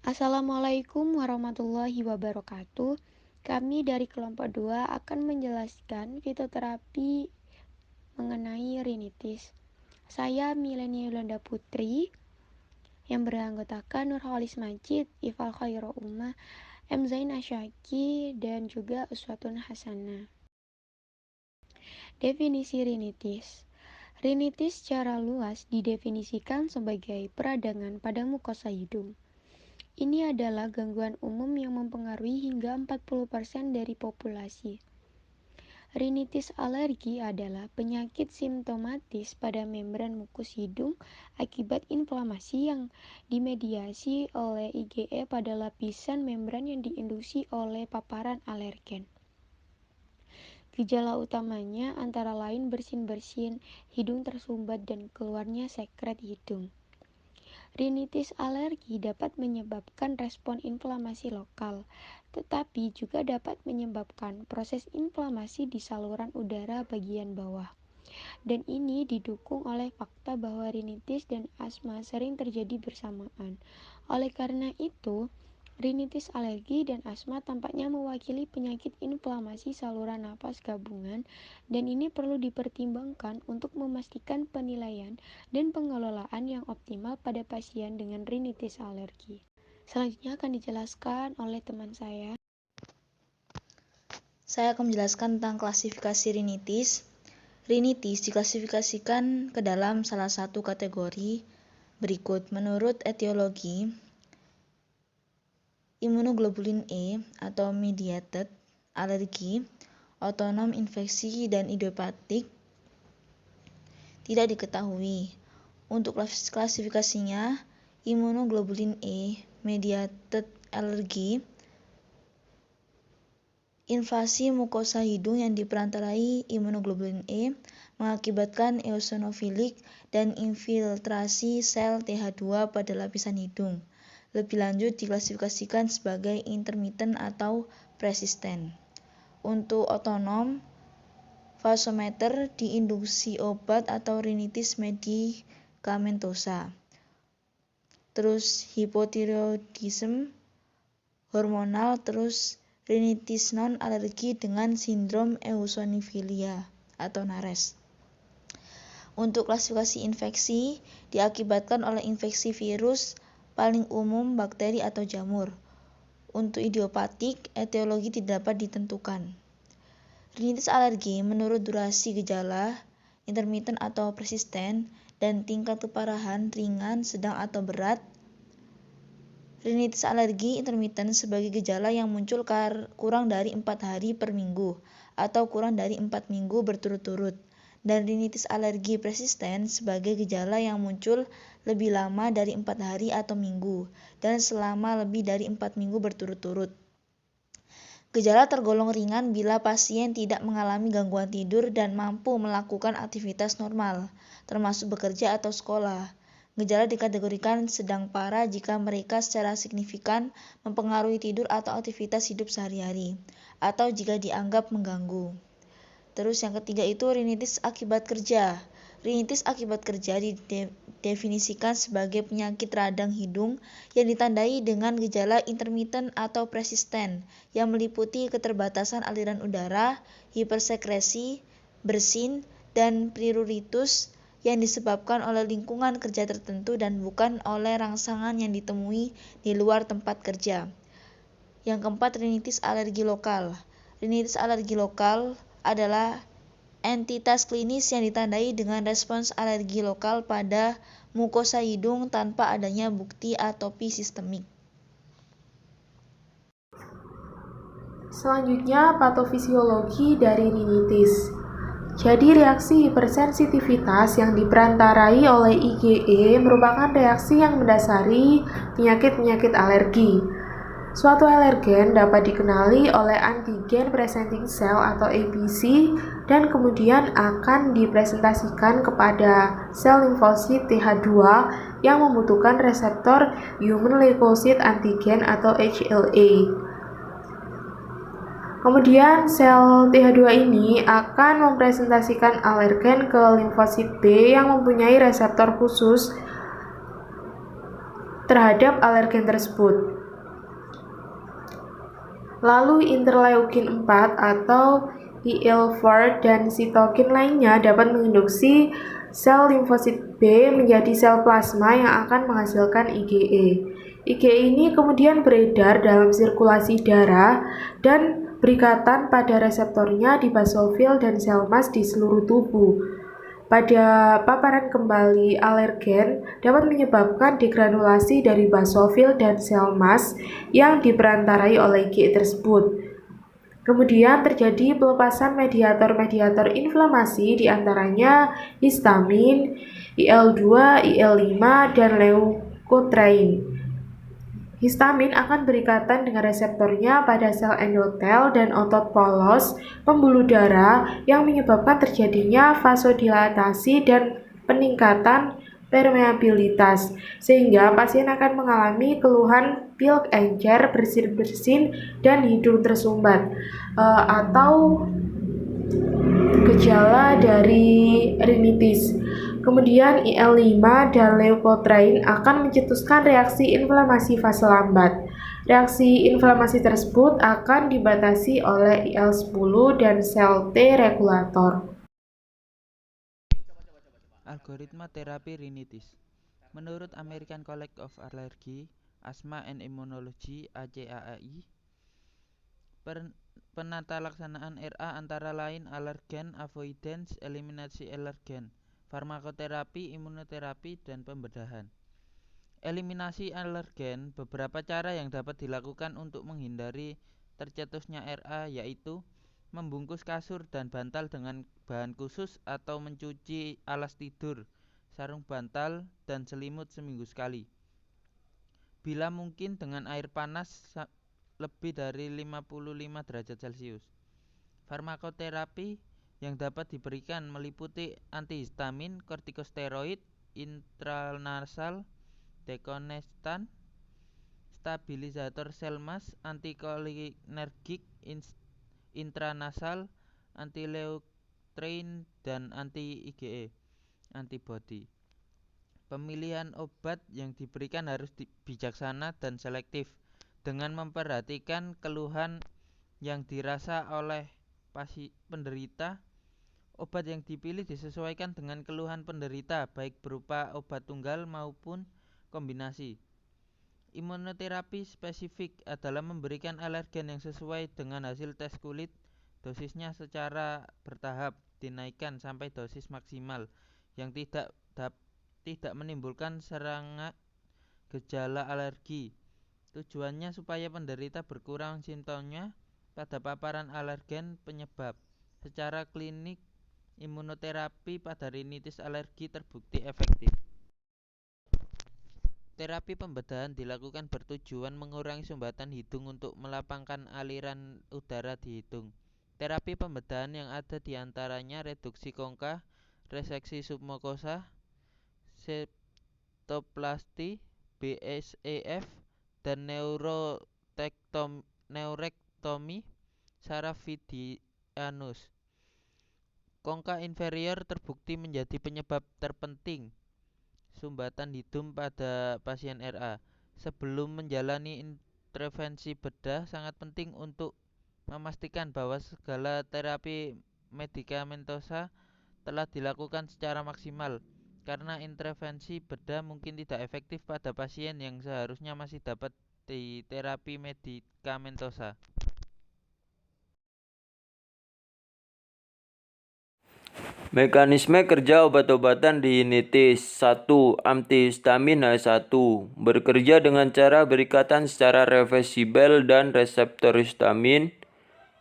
Assalamualaikum warahmatullahi wabarakatuh. Kami dari kelompok 2 akan menjelaskan fitoterapi mengenai rinitis. Saya Milenia Yolanda Putri yang beranggotakan Nurholis Majid, Ifal Khairu Ummah, M. Zain Asyaki, dan juga Uswatun Hasanah. Definisi rinitis. Rinitis secara luas didefinisikan sebagai peradangan pada mukosa hidung. Ini adalah gangguan umum yang mempengaruhi hingga 40% dari populasi. Rinitis alergi adalah penyakit simptomatis pada membran mukus hidung akibat inflamasi yang dimediasi oleh IgE pada lapisan membran yang diinduksi oleh paparan alergen. Gejala utamanya antara lain bersin-bersin, hidung tersumbat, dan keluarnya sekret hidung. Rinitis alergi dapat menyebabkan respon inflamasi lokal, tetapi juga dapat menyebabkan proses inflamasi di saluran udara bagian bawah. Dan ini didukung oleh fakta bahwa rinitis dan asma sering terjadi bersamaan. Oleh karena itu, rinitis alergi dan asma tampaknya mewakili penyakit inflamasi saluran napas gabungan, dan ini perlu dipertimbangkan untuk memastikan penilaian dan pengelolaan yang optimal pada pasien dengan rinitis alergi. Selanjutnya akan dijelaskan oleh teman saya. Saya akan menjelaskan tentang klasifikasi rinitis. Rinitis diklasifikasikan ke dalam salah satu kategori berikut. Menurut etiologi, imunoglobulin E atau mediated alergi, otonom infeksi, dan idiopatik tidak diketahui. Untuk klasifikasinya, imunoglobulin E mediated alergi, invasi mukosa hidung yang diperantarai imunoglobulin E mengakibatkan eosinofilik dan infiltrasi sel TH2 pada lapisan hidung. Lebih lanjut diklasifikasikan sebagai intermittent atau persisten. Untuk otonom, vasometer diinduksi obat atau rinitis medikamentosa. Terus hipotiroidisme hormonal, terus rinitis non-alergi dengan sindrom eosinofilia atau NARES. Untuk klasifikasi infeksi, diakibatkan oleh infeksi virus, paling umum bakteri atau jamur. Untuk idiopatik, etiologi tidak dapat ditentukan. Rinitis alergi menurut durasi gejala, intermittent atau persisten, dan tingkat keparahan ringan, sedang atau berat. Rinitis alergi intermittent sebagai gejala yang muncul kurang dari 4 hari per minggu atau kurang dari 4 minggu berturut-turut, dan rinitis alergi persisten sebagai gejala yang muncul lebih lama dari 4 hari atau minggu dan selama lebih dari 4 minggu berturut-turut. Gejala tergolong ringan bila pasien tidak mengalami gangguan tidur dan mampu melakukan aktivitas normal, termasuk bekerja atau sekolah. Gejala dikategorikan sedang parah jika mereka secara signifikan mempengaruhi tidur atau aktivitas hidup sehari-hari, atau jika dianggap mengganggu. Terus yang ketiga itu rinitis akibat kerja. Rinitis akibat kerja didefinisikan sebagai penyakit radang hidung yang ditandai dengan gejala intermittent atau persisten yang meliputi keterbatasan aliran udara, hipersekresi, bersin, dan pruritus yang disebabkan oleh lingkungan kerja tertentu dan bukan oleh rangsangan yang ditemui di luar tempat kerja. Yang keempat, rinitis alergi lokal. Rinitis alergi lokal adalah entitas klinis yang ditandai dengan respons alergi lokal pada mukosa hidung tanpa adanya bukti atopi sistemik. Selanjutnya, patofisiologi dari rinitis. Jadi reaksi hipersensitivitas yang diperantarai oleh IgE merupakan reaksi yang mendasari penyakit-penyakit alergi. Suatu alergen dapat dikenali oleh antigen presenting cell atau APC dan kemudian akan dipresentasikan kepada sel limfosit TH2 yang membutuhkan reseptor human leukocyte antigen atau HLA. Kemudian sel TH2 ini akan mempresentasikan alergen ke limfosit B yang mempunyai reseptor khusus terhadap alergen tersebut. Lalu interleukin 4 atau IL-4 dan sitokin lainnya dapat menginduksi sel limfosit B menjadi sel plasma yang akan menghasilkan IgE. IgE ini kemudian beredar dalam sirkulasi darah dan berikatan pada reseptornya di basofil dan sel mas di seluruh tubuh. Pada paparan kembali alergen dapat menyebabkan degranulasi dari basofil dan sel mas yang diperantarai oleh IgE tersebut. Kemudian terjadi pelepasan mediator-mediator inflamasi diantaranya histamin, IL-2, IL-5, dan leukotriene. Histamin akan berikatan dengan reseptornya pada sel endotel dan otot polos pembuluh darah yang menyebabkan terjadinya vasodilatasi dan peningkatan permeabilitas, sehingga pasien akan mengalami keluhan pilek encer, bersin-bersin, dan hidung tersumbat, atau gejala dari rinitis. Kemudian IL-5 dan leukotriene akan mencetuskan reaksi inflamasi fase lambat. Reaksi inflamasi tersebut akan dibatasi oleh IL-10 dan sel T regulator. Algoritma terapi rinitis. Menurut American College of Allergy, Asthma and Immunology (ACAI), penata laksanaan RA antara lain alergen, avoidance, eliminasi alergen, farmakoterapi, imunoterapi, dan pembedahan. Eliminasi alergen, beberapa cara yang dapat dilakukan untuk menghindari tercetusnya RA yaitu membungkus kasur dan bantal dengan bahan khusus atau mencuci alas tidur, sarung bantal, dan selimut seminggu sekali. Bila mungkin dengan air panas lebih dari 55 derajat Celcius. Farmakoterapi yang dapat diberikan meliputi antihistamin, kortikosteroid, intranasal, dekonestan, stabilisator sel mas, antikolinergik intranasal, antileukotriene, dan anti-IgE antibody. Pemilihan obat yang diberikan harus bijaksana dan selektif dengan memperhatikan keluhan yang dirasa oleh penderita. Obat yang dipilih disesuaikan dengan keluhan penderita, baik berupa obat tunggal maupun kombinasi. Imunoterapi spesifik adalah memberikan alergen yang sesuai dengan hasil tes kulit. Dosisnya secara bertahap dinaikkan sampai dosis maksimal yang tidak menimbulkan serangan gejala alergi. Tujuannya supaya penderita berkurang simptomnya pada paparan alergen penyebab. Secara klinik, imunoterapi pada rinitis alergi terbukti efektif. Terapi pembedahan dilakukan bertujuan mengurangi sumbatan hidung untuk melapangkan aliran udara di hidung. Terapi pembedahan yang ada diantaranya reduksi kongka, reseksi submukosa, septoplasti, BSEF, dan neurektomi sarafidianus. Kongka inferior terbukti menjadi penyebab terpenting sumbatan hidung pada pasien RA. Sebelum menjalani intervensi bedah, sangat penting untuk memastikan bahwa segala terapi medikamentosa telah dilakukan secara maksimal, karena intervensi bedah mungkin tidak efektif pada pasien yang seharusnya masih dapat di terapi medikamentosa. Mekanisme kerja obat-obatan di rinitis. 1. Antihistamin H1 bekerja dengan cara berikatan secara reversibel dan reseptor histamin,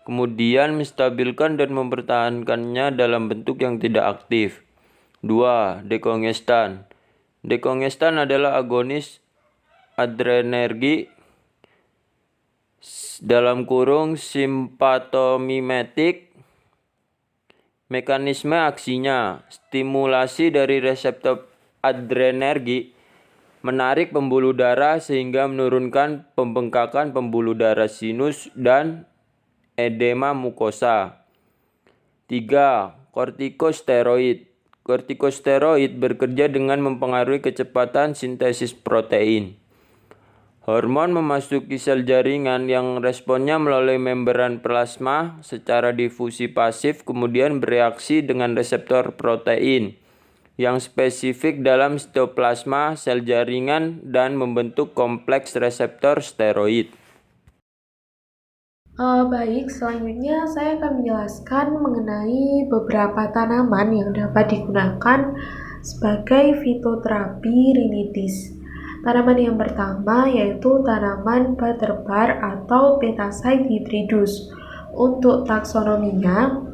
kemudian menstabilkan dan mempertahankannya dalam bentuk yang tidak aktif. 2. Dekongestan. Dekongestan adalah agonis adrenergi (simpatomimetik). Mekanisme aksinya, stimulasi dari reseptor adrenergi menarik pembuluh darah sehingga menurunkan pembengkakan pembuluh darah sinus dan edema mukosa. 3. Kortikosteroid. Kortikosteroid bekerja dengan mempengaruhi kecepatan sintesis protein. Hormon memasuki sel jaringan yang responnya melalui membran plasma secara difusi pasif kemudian bereaksi dengan reseptor protein yang spesifik dalam sitoplasma sel jaringan dan membentuk kompleks reseptor steroid. Baik, selanjutnya saya akan menjelaskan mengenai beberapa tanaman yang dapat digunakan sebagai fitoterapi rinitis. Tanaman yang pertama yaitu tanaman butterbar atau Petaside hybridus. Untuk taksonominya,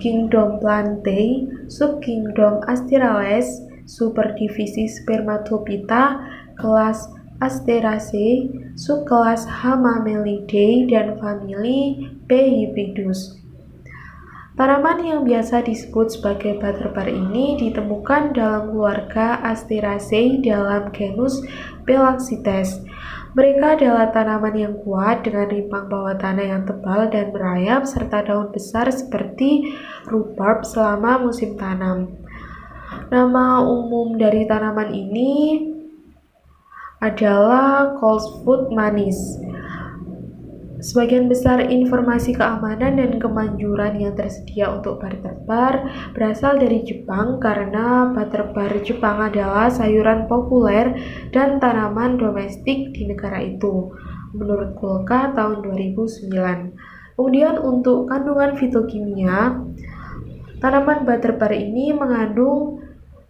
Kingdom Plantae, subkingdom Asterales, superdivisi Spermatophyta, kelas Asteraceae, subkelas Hamamelidae, dan famili P. hybridus. Tanaman yang biasa disebut sebagai butterbar ini ditemukan dalam keluarga Asteraceae dalam genus Pelaxites. Mereka adalah tanaman yang kuat dengan rimpang bawah tanah yang tebal dan merayap serta daun besar seperti rhubarb selama musim tanam. Nama umum dari tanaman ini adalah coltsfoot manis. Sebagian besar informasi keamanan dan kemanjuran yang tersedia untuk butterbar berasal dari Jepang karena butterbar Jepang adalah sayuran populer dan tanaman domestik di negara itu, menurut Kulka tahun 2009. Kemudian untuk kandungan fitokimia, tanaman butterbar ini mengandung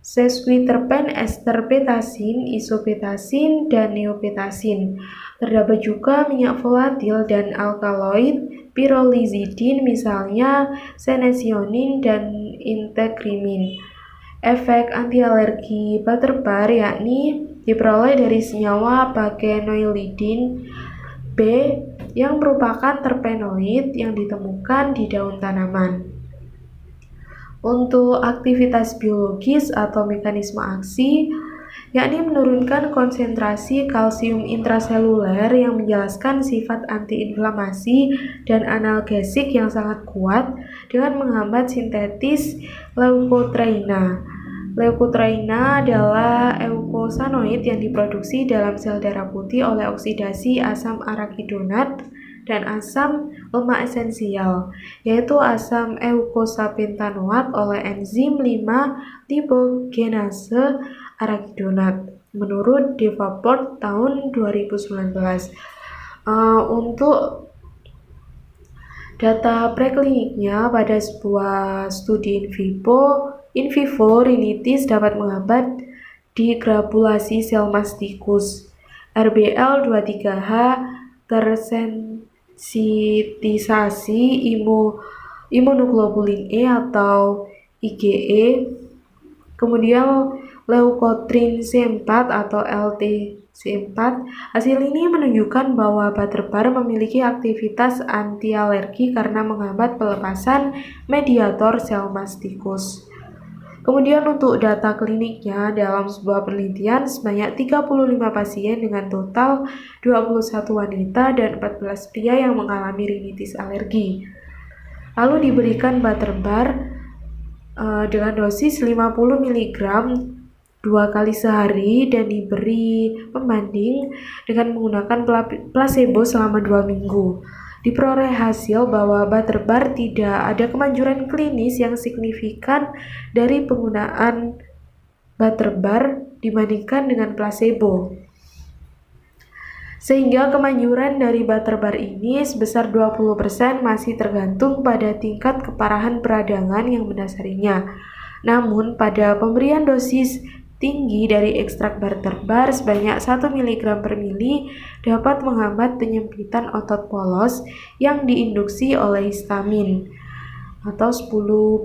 sesquiterpen, ester petasin, isopetasin, dan neopetasin. Terdapat juga minyak volatil dan alkaloid pyrrolizidin misalnya senesionin dan integrimin. Efek antialergi butterbar yakni diperoleh dari senyawa bagenoidin B yang merupakan terpenoid yang ditemukan di daun tanaman. Untuk aktivitas biologis atau mekanisme aksi, yakni menurunkan konsentrasi kalsium intraseluler yang menjelaskan sifat antiinflamasi dan analgesik yang sangat kuat dengan menghambat sintetis leukotriena. Leukotriena adalah eukosanoid yang diproduksi dalam sel darah putih oleh oksidasi asam arachidonat dan asam lemak esensial, yaitu asam eukosapentanoat oleh enzim 5-lipogenase arachidonat, menurut Davenport tahun 2019. Untuk data prekliniknya pada sebuah studi in vivo rinitis dapat menghambat digrabulasi sel mastikus. RBL23H tersensitisasi imunoglobulin E atau IgE, kemudian leukotrin C4 atau LTC4. Hasil ini menunjukkan bahwa butterbar memiliki aktivitas anti-alergi karena menghambat pelepasan mediator sel mastikus. Kemudian untuk data kliniknya, dalam sebuah penelitian sebanyak 35 pasien dengan total 21 wanita dan 14 pria yang mengalami rinitis alergi. Lalu diberikan butterbar dengan dosis 50 mg 2 kali sehari dan diberi pembanding dengan menggunakan placebo selama 2 minggu. Diperoleh hasil bahwa butterbar tidak ada kemanjuran klinis yang signifikan dari penggunaan butterbar dibandingkan dengan placebo. Sehingga kemanjuran dari butterbar ini sebesar 20% masih tergantung pada tingkat keparahan peradangan yang mendasarinya. Namun pada pemberian dosis tinggi dari ekstrak butterbar sebanyak 1 mg per mili dapat menghambat penyempitan otot polos yang diinduksi oleh histamin atau 10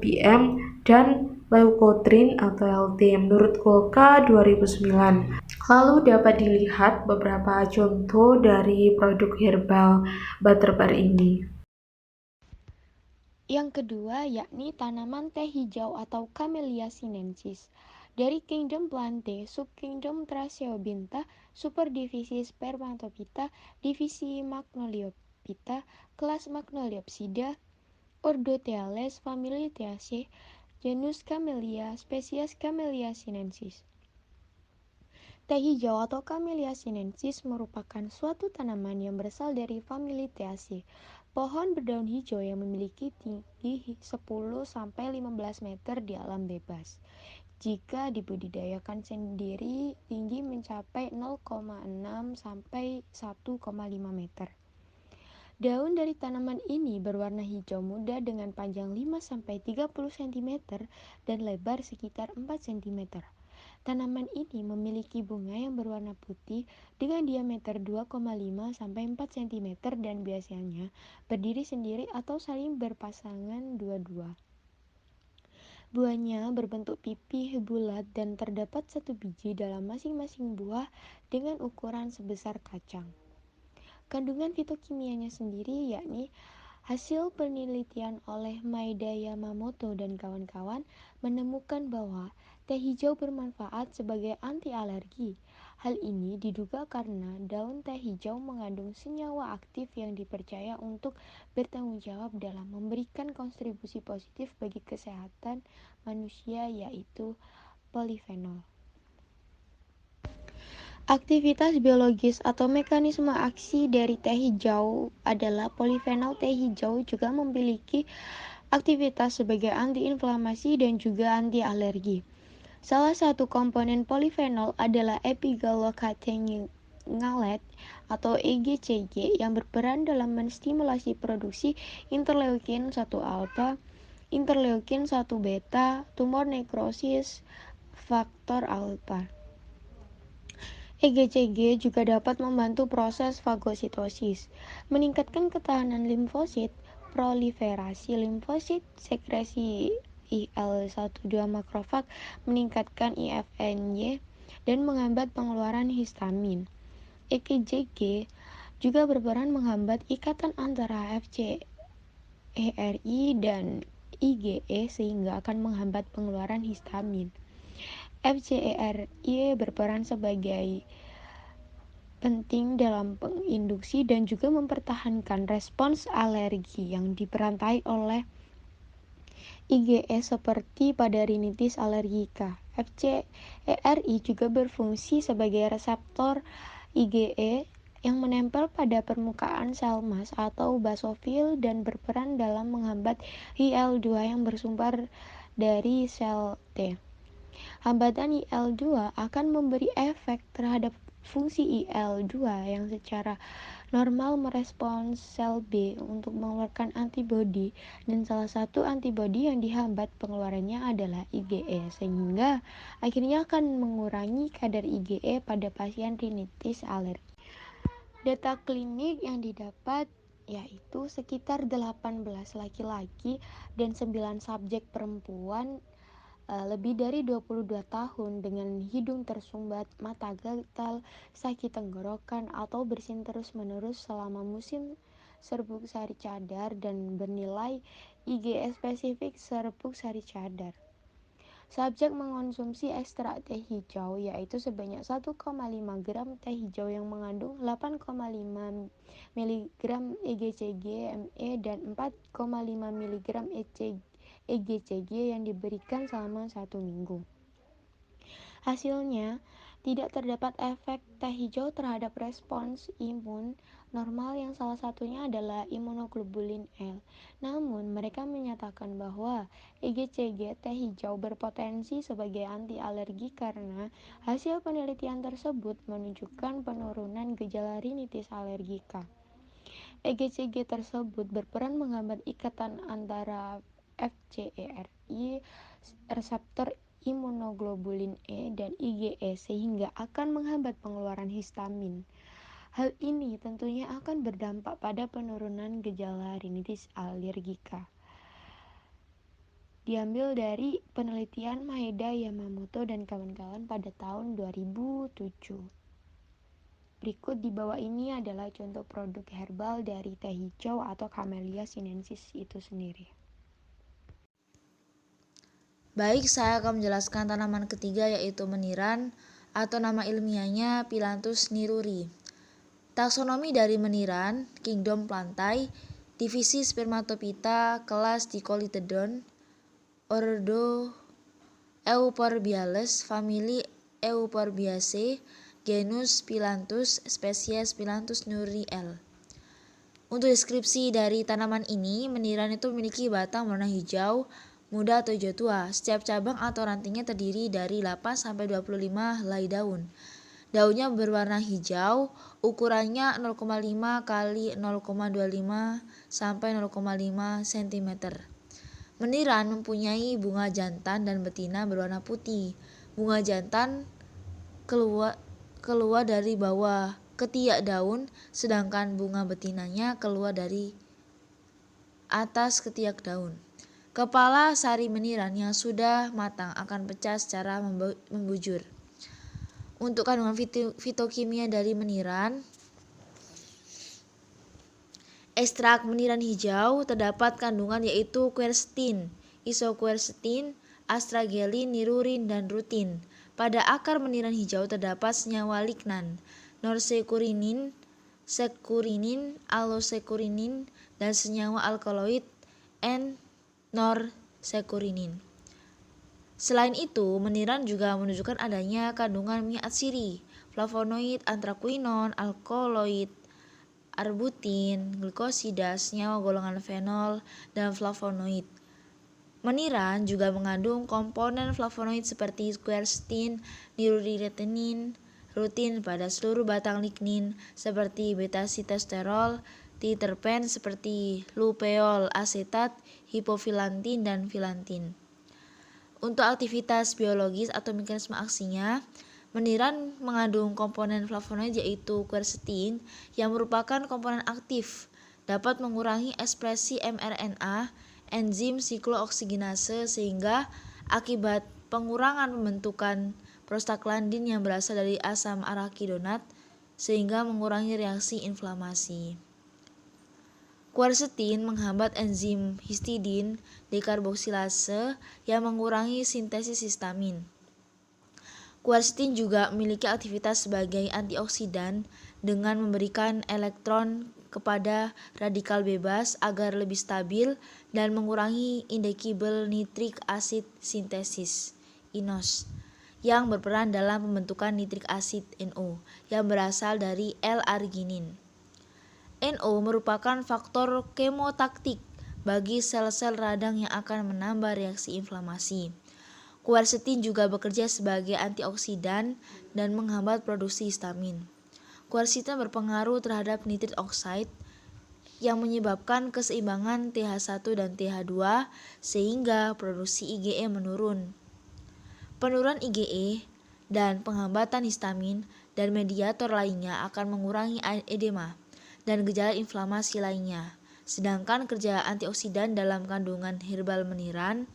pm dan leukotrin atau LT, menurut Kulka 2009. Lalu dapat dilihat beberapa contoh dari produk herbal butterbar ini. Yang kedua yakni tanaman teh hijau atau Camellia sinensis. Dari kingdom Plantae, subkingdom Tracheobintha, superdivisi Spermatophyta, divisi Magnoliophyta, kelas Magnoliopsida, ordo Thales, famili Theaceae, genus Camellia, spesies Camellia sinensis. Teh hijau atau Camellia sinensis merupakan suatu tanaman yang berasal dari famili Theaceae. Pohon berdaun hijau yang memiliki tinggi 10-15 meter di alam bebas. Jika dibudidayakan sendiri, tinggi mencapai 0,6 sampai 1,5 meter. Daun dari tanaman ini berwarna hijau muda dengan panjang 5-30 cm dan lebar sekitar 4 cm. Tanaman ini memiliki bunga yang berwarna putih dengan diameter 2,5 sampai 4 cm dan biasanya berdiri sendiri atau saling berpasangan dua-dua. Buahnya berbentuk pipih bulat dan terdapat satu biji dalam masing-masing buah dengan ukuran sebesar kacang. Kandungan fitokimianya sendiri yakni hasil penelitian oleh Maeda Yamamoto dan kawan-kawan menemukan bahwa teh hijau bermanfaat sebagai anti alergi. Hal ini diduga karena daun teh hijau mengandung senyawa aktif yang dipercaya untuk bertanggung jawab dalam memberikan kontribusi positif bagi kesehatan manusia, yaitu polifenol. Aktivitas biologis atau mekanisme aksi dari teh hijau adalah polifenol. Teh hijau juga memiliki aktivitas sebagai antiinflamasi dan juga anti alergi. Salah satu komponen polifenol adalah epigallocatechinate atau EGCG yang berperan dalam menstimulasi produksi interleukin 1 alfa, interleukin 1 beta, tumor nekrosis, faktor alfa. EGCG juga dapat membantu proses fagositosis, meningkatkan ketahanan limfosit, proliferasi limfosit, sekresi IL-12 makrofag, meningkatkan IFNY, dan menghambat pengeluaran histamin. EGCG juga berperan menghambat ikatan antara FcRI dan IgE sehingga akan menghambat pengeluaran histamin. FcRI berperan sebagai penting dalam penginduksi dan juga mempertahankan respons alergi yang diperantai oleh IgE seperti pada rinitis alergika. FcRI juga berfungsi sebagai reseptor IgE yang menempel pada permukaan sel mas atau basofil dan berperan dalam menghambat IL-2 yang bersumber dari sel T. Hambatan IL-2 akan memberi efek terhadap fungsi IL-2 yang secara normal merespons sel B untuk mengeluarkan antibodi, dan salah satu antibodi yang dihambat pengeluarannya adalah IgE, sehingga akhirnya akan mengurangi kadar IgE pada pasien rinitis alergi. Data klinik yang didapat yaitu sekitar 18 laki-laki dan 9 subjek perempuan lebih dari 22 tahun dengan hidung tersumbat, mata gatal, sakit tenggorokan, atau bersin terus-menerus selama musim serbuk sari cadar dan bernilai IgE spesifik serbuk sari cadar. Subjek mengonsumsi ekstrak teh hijau yaitu sebanyak 1,5 gram teh hijau yang mengandung 8,5 mg EGCG-ME dan 4,5 mg EGCG yang diberikan selama 1 minggu. Hasilnya, tidak terdapat efek teh hijau terhadap respons imun normal yang salah satunya adalah imunoglobulin L. Namun, mereka menyatakan bahwa EGCG teh hijau berpotensi sebagai anti alergi karena hasil penelitian tersebut menunjukkan penurunan gejala rinitis alergika. EGCG tersebut berperan menghambat ikatan antara FcRI, reseptor imunoglobulin E dan IgE sehingga akan menghambat pengeluaran histamin. Hal ini tentunya akan berdampak pada penurunan gejala rinitis alergika. Diambil dari penelitian Maeda Yamamoto dan kawan-kawan pada tahun 2007. Berikut di bawah ini adalah contoh produk herbal dari teh hijau atau Camellia sinensis itu sendiri. Baik, saya akan menjelaskan tanaman ketiga yaitu meniran atau nama ilmiahnya Phyllanthus niruri. Taksonomi dari meniran, kingdom Plantae, divisi Spermatophyta, kelas Dicotyledon, ordo Euphorbiales, famili Euphorbiaceae, genus Phyllanthus, spesies Phyllanthus nuri L. Untuk deskripsi dari tanaman ini, meniran itu memiliki batang warna hijau muda atau hijau tua. Setiap cabang atau rantingnya terdiri dari 8-25 helai daun. Daunnya berwarna hijau, ukurannya 0,5 x 0,25 sampai 0,5 cm. Meniran mempunyai bunga jantan dan betina berwarna putih. Bunga jantan keluar dari bawah ketiak daun, sedangkan bunga betinanya keluar dari atas ketiak daun. Kepala sari meniran yang sudah matang akan pecah secara membujur. Untuk kandungan fitokimia dari meniran, ekstrak meniran hijau terdapat kandungan yaitu quercetin, isoquercetin, astragelin, nirurin, dan rutin. Pada akar meniran hijau terdapat senyawa lignan, norsekurinin, sekurinin, allosekurinin, dan senyawa alkaloid N-norsekurinin. Selain itu, meniran juga menunjukkan adanya kandungan minyak atsiri, flavonoid, anthraquinone, alkaloid, arbutin, glikosida, senyawa golongan fenol, dan flavonoid. Meniran juga mengandung komponen flavonoid seperti quercetin, nirurin, rutin pada seluruh batang lignin seperti beta-sitosterol, triterpen seperti lupeol asetat, hipofilantin, dan filantin. Untuk aktivitas biologis atau mekanisme aksinya, meniran mengandung komponen flavonoid yaitu quercetin yang merupakan komponen aktif, dapat mengurangi ekspresi mRNA, enzim siklooksigenase sehingga akibat pengurangan pembentukan prostaglandin yang berasal dari asam arachidonat sehingga mengurangi reaksi inflamasi. Quercetin menghambat enzim histidin dekarboksilase yang mengurangi sintesis histamin. Quercetin juga memiliki aktivitas sebagai antioksidan dengan memberikan elektron kepada radikal bebas agar lebih stabil dan mengurangi indicable nitric acid sintesis (INOS) yang berperan dalam pembentukan nitrik asid NO yang berasal dari L-arginin. NO merupakan faktor kemotaktik bagi sel-sel radang yang akan menambah reaksi inflamasi. Quercetin juga bekerja sebagai antioksidan dan menghambat produksi histamin. Quercetin berpengaruh terhadap nitrit oxide yang menyebabkan keseimbangan TH1 dan TH2 sehingga produksi IgE menurun. Penurunan IgE dan penghambatan histamin dan mediator lainnya akan mengurangi edema dan gejala inflamasi lainnya. Sedangkan kerja antioksidan dalam kandungan herbal meniran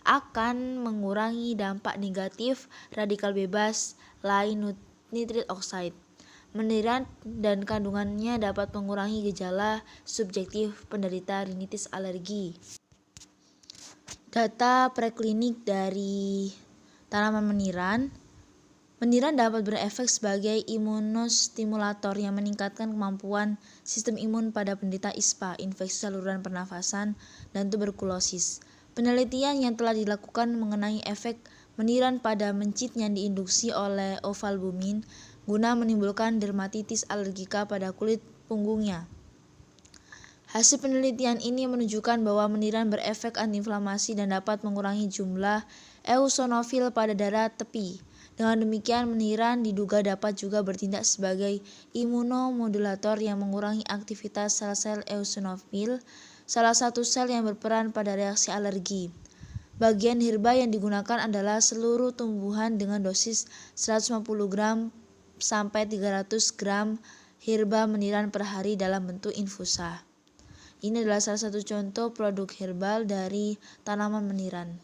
akan mengurangi dampak negatif radikal bebas lain nitrit oxide. Meniran dan kandungannya dapat mengurangi gejala subjektif penderita rinitis alergi. Data preklinik dari tanaman meniran. Meniran dapat berefek sebagai imunostimulator yang meningkatkan kemampuan sistem imun pada penderita ISPA, infeksi saluran pernafasan, dan tuberkulosis. Penelitian yang telah dilakukan mengenai efek meniran pada mencit yang diinduksi oleh ovalbumin guna menimbulkan dermatitis alergika pada kulit punggungnya. Hasil penelitian ini menunjukkan bahwa meniran berefek antiinflamasi dan dapat mengurangi jumlah eosinofil pada darah tepi. Dengan demikian, meniran diduga dapat juga bertindak sebagai imunomodulator yang mengurangi aktivitas sel-sel eosinofil, salah satu sel yang berperan pada reaksi alergi. Bagian herba yang digunakan adalah seluruh tumbuhan dengan dosis 150 gram sampai 300 gram herba meniran per hari dalam bentuk infusa. Ini adalah salah satu contoh produk herbal dari tanaman meniran.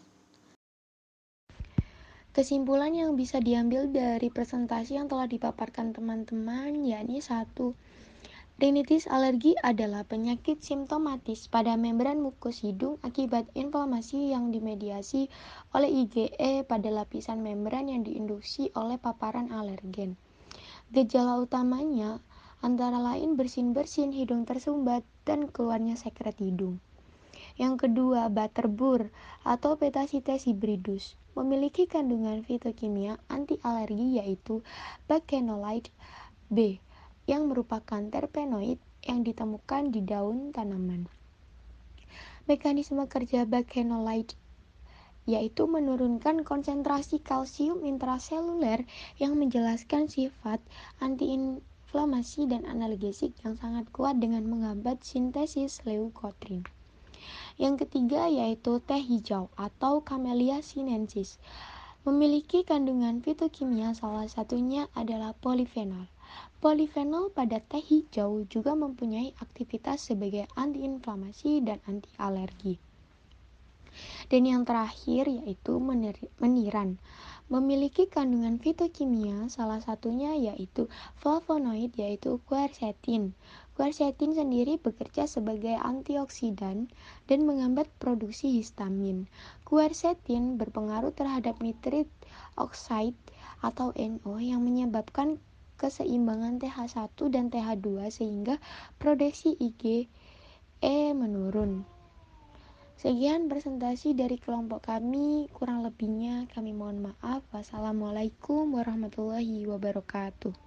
Kesimpulan yang bisa diambil dari presentasi yang telah dipaparkan teman-teman yakni 1. Rinitis alergi adalah penyakit simptomatis pada membran mukus hidung akibat inflamasi yang dimediasi oleh IgE pada lapisan membran yang diinduksi oleh paparan alergen. Gejala utamanya antara lain bersin-bersin, hidung tersumbat, dan keluarnya sekret hidung. Yang kedua, butterbur atau Petasites hybridus memiliki kandungan fitokimia anti alergi yaitu bakenolide B yang merupakan terpenoid yang ditemukan di daun tanaman. Mekanisme kerja bakenolide yaitu menurunkan konsentrasi kalsium intraseluler yang menjelaskan sifat antiinflamasi dan analgesik yang sangat kuat dengan menghambat sintesis leukotrin. Yang ketiga yaitu teh hijau atau Camellia sinensis. Memiliki kandungan fitokimia, salah satunya adalah polifenol. Polifenol pada teh hijau juga mempunyai aktivitas sebagai antiinflamasi dan anti alergi. Dan yang terakhir yaitu meniran. Memiliki kandungan fitokimia, salah satunya yaitu flavonoid yaitu quercetin. Quercetin sendiri bekerja sebagai antioksidan dan menghambat produksi histamin. Quercetin berpengaruh terhadap nitrit oxide atau NO yang menyebabkan keseimbangan TH1 dan TH2 sehingga produksi IgE menurun. Sekian presentasi dari kelompok kami, kurang lebihnya kami mohon maaf. Wassalamualaikum warahmatullahi wabarakatuh.